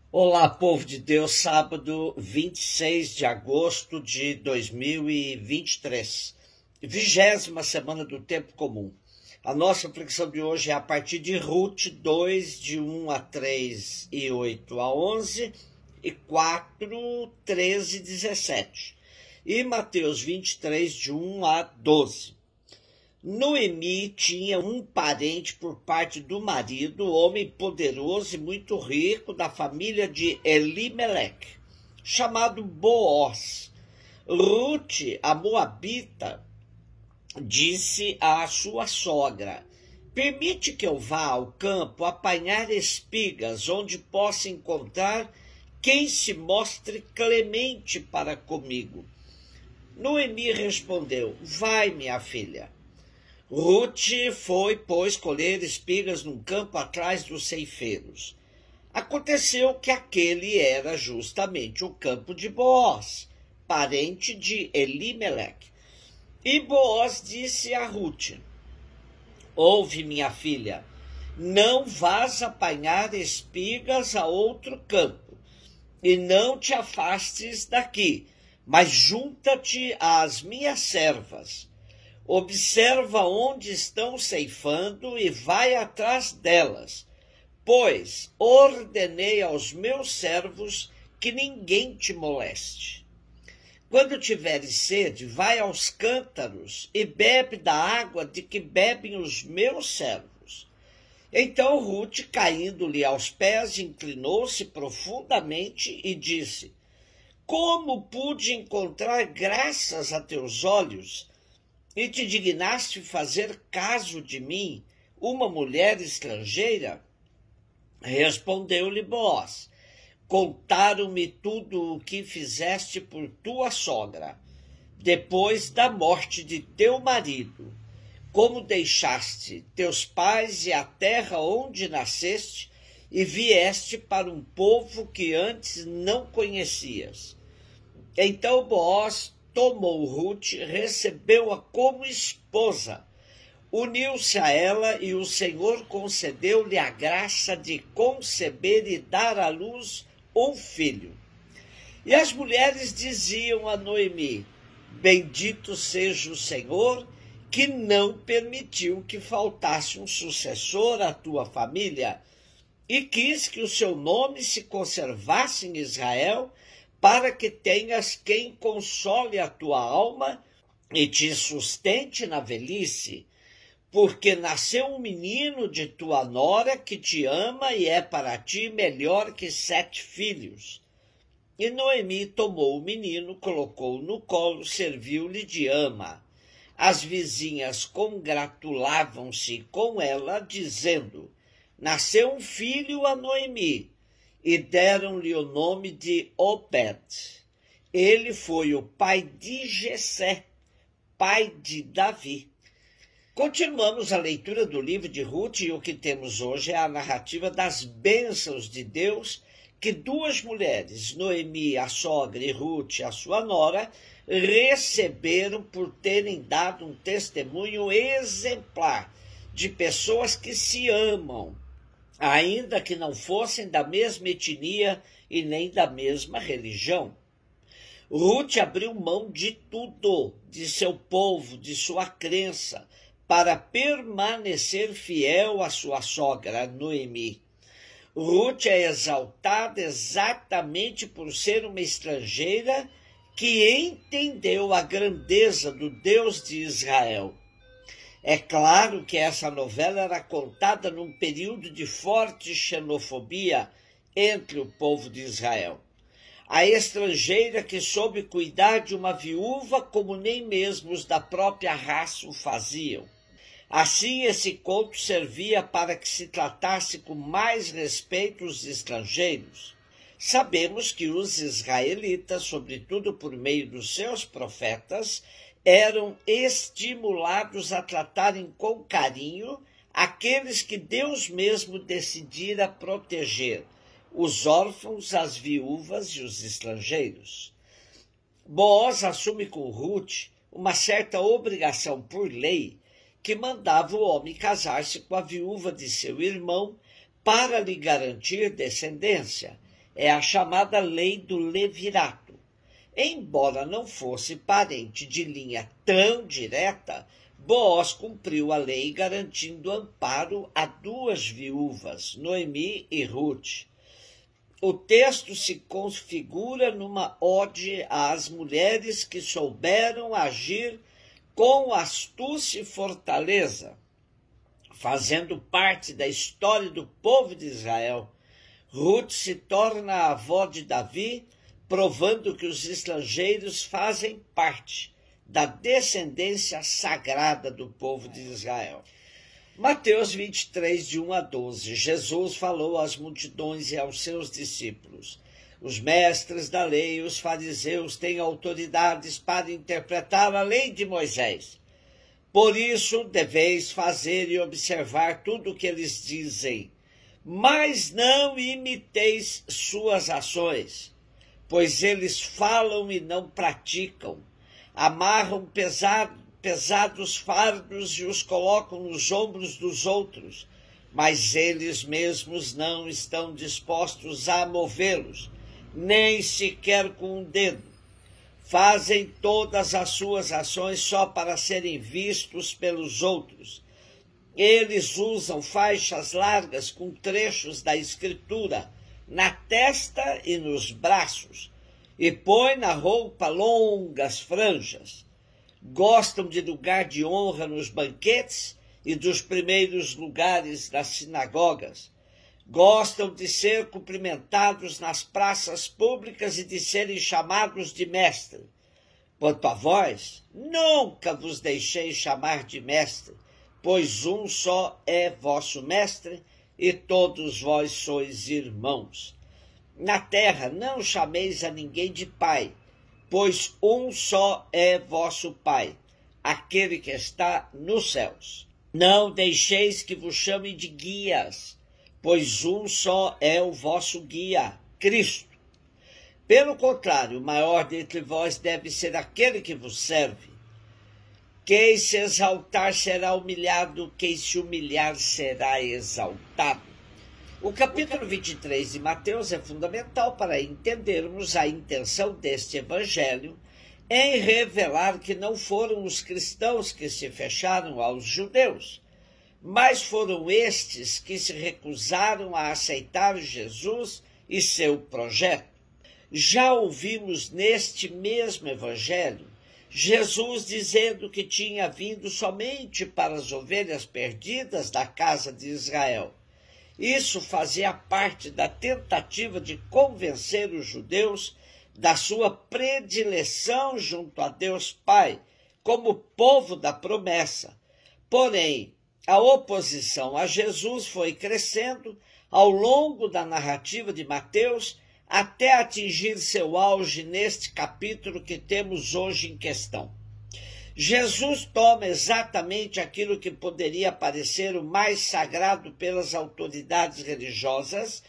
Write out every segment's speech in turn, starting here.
Olá, povo de Deus, sábado 26 de agosto de 2023, 20ª semana do tempo comum. A nossa reflexão de hoje é a partir de Ruth 2, de 1 a 3 e 8 a 11, e 4, 13 e 17, e Mateus 23, de 1 a 12. Noemi tinha um parente por parte do marido, homem poderoso e muito rico da família de Elimeleque, chamado Boaz. Ruth, a moabita, disse à sua sogra: permite que eu vá ao campo apanhar espigas, onde possa encontrar quem se mostre clemente para comigo. Noemi respondeu: vai, minha filha. Ruth foi, pois, colher espigas num campo atrás dos ceifeiros. Aconteceu que aquele era justamente o campo de Boaz, parente de Elimeleque. E Boaz disse a Ruth: ouve, minha filha, não vás apanhar espigas a outro campo, e não te afastes daqui, mas junta-te às minhas servas. Observa onde estão ceifando e vai atrás delas, pois ordenei aos meus servos que ninguém te moleste. Quando tiveres sede, vai aos cântaros e bebe da água de que bebem os meus servos. Então Ruth, caindo-lhe aos pés, inclinou-se profundamente e disse: como pude encontrar graças a teus olhos, e te dignaste fazer caso de mim, uma mulher estrangeira? Respondeu-lhe Boaz: contaram-me tudo o que fizeste por tua sogra, depois da morte de teu marido, como deixaste teus pais e a terra onde nasceste, e vieste para um povo que antes não conhecias. Então Boaz tomou Ruth, recebeu-a como esposa, uniu-se a ela, e o Senhor concedeu-lhe a graça de conceber e dar à luz um filho. E as mulheres diziam a Noemi: bendito seja o Senhor, que não permitiu que faltasse um sucessor à tua família, e quis que o seu nome se conservasse em Israel, para que tenhas quem console a tua alma e te sustente na velhice, porque nasceu um menino de tua nora que te ama e é para ti melhor que 7 filhos. E Noemi tomou o menino, colocou-o no colo, serviu-lhe de ama. As vizinhas congratulavam-se com ela, dizendo: nasceu um filho a Noemi, e deram-lhe o nome de Obed. Ele foi o pai de Jessé, pai de Davi. Continuamos a leitura do livro de Ruth, e o que temos hoje é a narrativa das bênçãos de Deus que duas mulheres, Noemi, a sogra, e Ruth, a sua nora, receberam por terem dado um testemunho exemplar de pessoas que se amam, ainda que não fossem da mesma etnia e nem da mesma religião. Ruth abriu mão de tudo, de seu povo, de sua crença, para permanecer fiel à sua sogra, Noemi. Ruth é exaltada exatamente por ser uma estrangeira que entendeu a grandeza do Deus de Israel. É claro que essa novela era contada num período de forte xenofobia entre o povo de Israel. A estrangeira que soube cuidar de uma viúva como nem mesmo os da própria raça o faziam. Assim, esse conto servia para que se tratasse com mais respeito os estrangeiros. Sabemos que os israelitas, sobretudo por meio dos seus profetas, eram estimulados a tratarem com carinho aqueles que Deus mesmo decidira proteger, os órfãos, as viúvas e os estrangeiros. Boaz assume com Ruth uma certa obrigação por lei que mandava o homem casar-se com a viúva de seu irmão para lhe garantir descendência. É a chamada lei do levirato. Embora não fosse parente de linha tão direta, Booz cumpriu a lei garantindo amparo a duas viúvas, Noemi e Ruth. O texto se configura numa ode às mulheres que souberam agir com astúcia e fortaleza, fazendo parte da história do povo de Israel. Ruth se torna a avó de Davi, provando que os estrangeiros fazem parte da descendência sagrada do povo de Israel. Mateus 23, de 1 a 12. Jesus falou às multidões e aos seus discípulos: os mestres da lei e os fariseus têm autoridades para interpretar a lei de Moisés. Por isso, deveis fazer e observar tudo o que eles dizem, mas não imiteis suas ações, pois eles falam e não praticam, amarram pesados fardos e os colocam nos ombros dos outros, mas eles mesmos não estão dispostos a movê-los, nem sequer com um dedo. Fazem todas as suas ações só para serem vistos pelos outros. Eles usam faixas largas com trechos da Escritura na testa e nos braços, e põem na roupa longas franjas. Gostam de lugar de honra nos banquetes e dos primeiros lugares das sinagogas. Gostam de ser cumprimentados nas praças públicas e de serem chamados de mestre. Quanto a vós, nunca vos deixei chamar de mestre, pois um só é vosso mestre, e todos vós sois irmãos. Na terra não chameis a ninguém de pai, pois um só é vosso Pai, aquele que está nos céus. Não deixeis que vos chamem de guias, pois um só é o vosso guia, Cristo. Pelo contrário, o maior dentre vós deve ser aquele que vos serve. Quem se exaltar será humilhado, quem se humilhar será exaltado. O capítulo 23 de Mateus é fundamental para entendermos a intenção deste evangelho em revelar que não foram os cristãos que se fecharam aos judeus, mas foram estes que se recusaram a aceitar Jesus e seu projeto. Já ouvimos neste mesmo evangelho Jesus dizendo que tinha vindo somente para as ovelhas perdidas da casa de Israel. Isso fazia parte da tentativa de convencer os judeus da sua predileção junto a Deus Pai, como povo da promessa. Porém, a oposição a Jesus foi crescendo ao longo da narrativa de Mateus, até atingir seu auge neste capítulo que temos hoje em questão. Jesus toma exatamente aquilo que poderia parecer o mais sagrado pelas autoridades religiosas,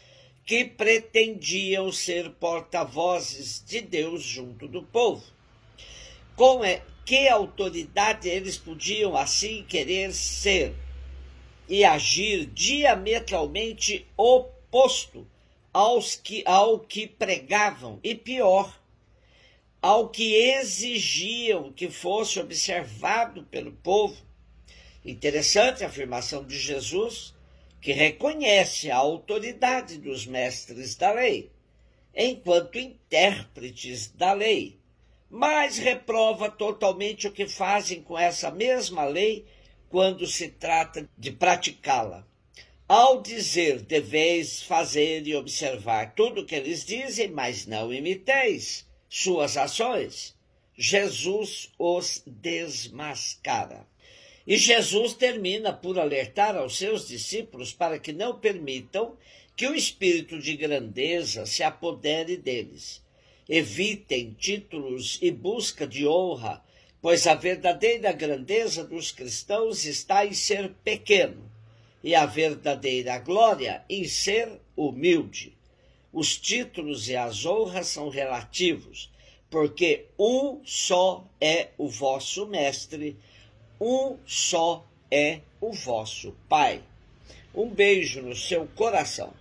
que pretendiam ser porta-vozes de Deus junto do povo. Com que autoridade eles podiam assim querer ser e agir diametralmente oposto ao que pregavam, e pior, ao que exigiam que fosse observado pelo povo? Interessante a afirmação de Jesus, que reconhece a autoridade dos mestres da lei, enquanto intérpretes da lei, mas reprova totalmente o que fazem com essa mesma lei quando se trata de praticá-la. Ao dizer, deveis fazer e observar tudo o que eles dizem, mas não imiteis suas ações, Jesus os desmascara. E Jesus termina por alertar aos seus discípulos para que não permitam que o espírito de grandeza se apodere deles. Evitem títulos e busca de honra, pois a verdadeira grandeza dos cristãos está em ser pequeno, e a verdadeira glória em ser humilde. Os títulos e as honras são relativos, porque um só é o vosso mestre, um só é o vosso Pai. Um beijo no seu coração.